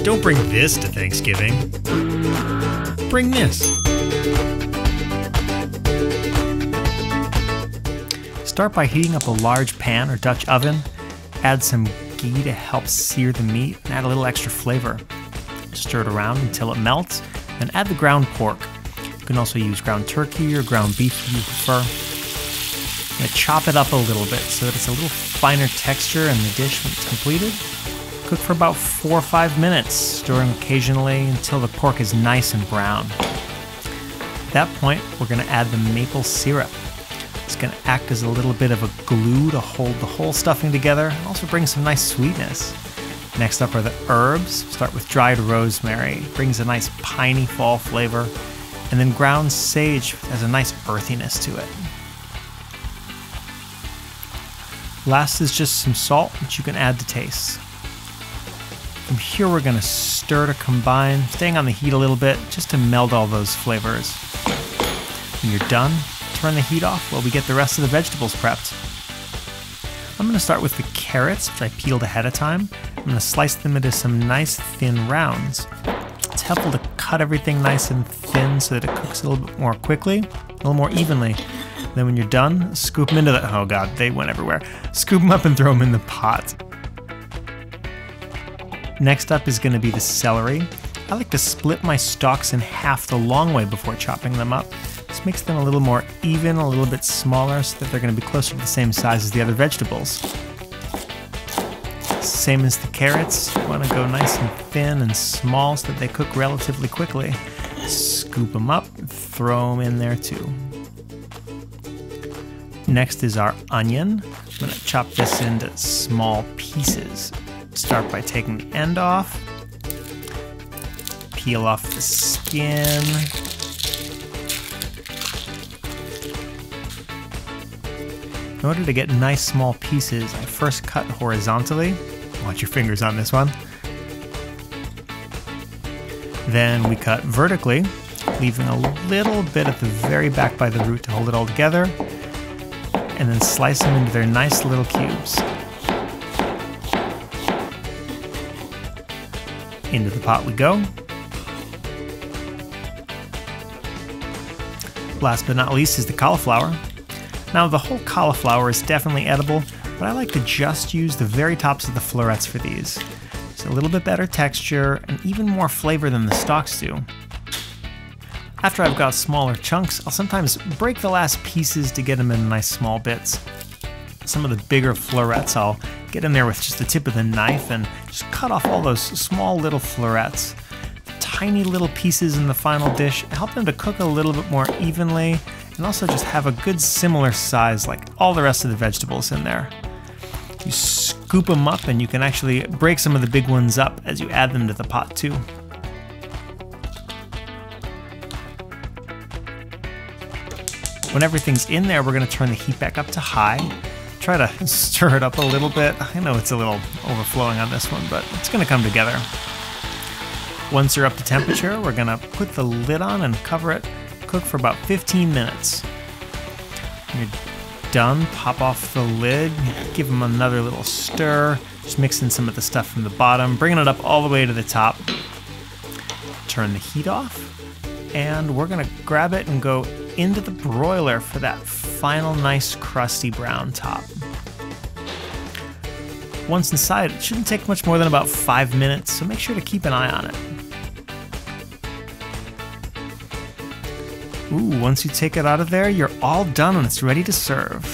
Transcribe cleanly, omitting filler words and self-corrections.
Don't bring this to Thanksgiving. Bring this. Start by heating up a large pan or Dutch oven. Add some ghee to help sear the meat and add a little extra flavor. Stir it around until it melts, then add the ground pork. You can also use ground turkey or ground beef if you prefer. I'm going to chop it up a little bit so that it's a little finer texture in the dish when it's completed. Cook for about 4 or 5 minutes, stirring occasionally until the pork is nice and brown. At that point, we're going to add the maple syrup. It's going to act as a little bit of a glue to hold the whole stuffing together and also bring some nice sweetness. Next up are the herbs. Start with dried rosemary. It brings a nice piney fall flavor. And then ground sage has a nice earthiness to it. Last is just some salt, which you can add to taste. From here we're going to stir to combine, staying on the heat a little bit just to meld all those flavors. When you're done, turn the heat off while we get the rest of the vegetables prepped. I'm going to start with the carrots, which I peeled ahead of time. I'm going to slice them into some nice thin rounds. It's helpful to cut everything nice and thin so that it cooks a little bit more quickly, a little more evenly. Then when you're done, scoop them into the, oh god, they went everywhere. Scoop them up and throw them in the pot. Next up is going to be the celery. I like to split my stalks in half the long way before chopping them up. This makes them a little more even, a little bit smaller, so that they're going to be closer to the same size as the other vegetables. Same as the carrots, you want to go nice and thin and small so that they cook relatively quickly. Scoop them up, throw them in there too. Next is our onion. I'm going to chop this into small pieces. Start by taking the end off, peel off the skin, in order to get nice small pieces, I first cut horizontally. Watch your fingers on this one. Then we cut vertically, leaving a little bit at the very back by the root to hold it all together, and then slice them into their nice little cubes. Into the pot we go. Last but not least is the cauliflower. Now the whole cauliflower is definitely edible, but I like to just use the very tops of the florets for these. It's a little bit better texture and even more flavor than the stalks do. After I've got smaller chunks, I'll sometimes break the last pieces to get them in nice small bits. Some of the bigger florets I'll get in there with just the tip of the knife and just cut off all those small little florets. Tiny little pieces in the final dish help them to cook a little bit more evenly and also just have a good similar size like all the rest of the vegetables in there. You scoop them up and you can actually break some of the big ones up as you add them to the pot too. When everything's in there, we're going to turn the heat back up to high. Try to stir it up a little bit. I know it's a little overflowing on this one, but it's going to come together. Once you're up to temperature, we're going to put the lid on and cover it. Cook for about 15 minutes. When you're done, pop off the lid, give them another little stir, just mix in some of the stuff from the bottom, bringing it up all the way to the top. Turn the heat off, and we're going to grab it and go into the broiler for that final nice crusty brown top. Once inside, it shouldn't take much more than about 5 minutes, so make sure to keep an eye on it. Ooh, once you take it out of there, you're all done and it's ready to serve.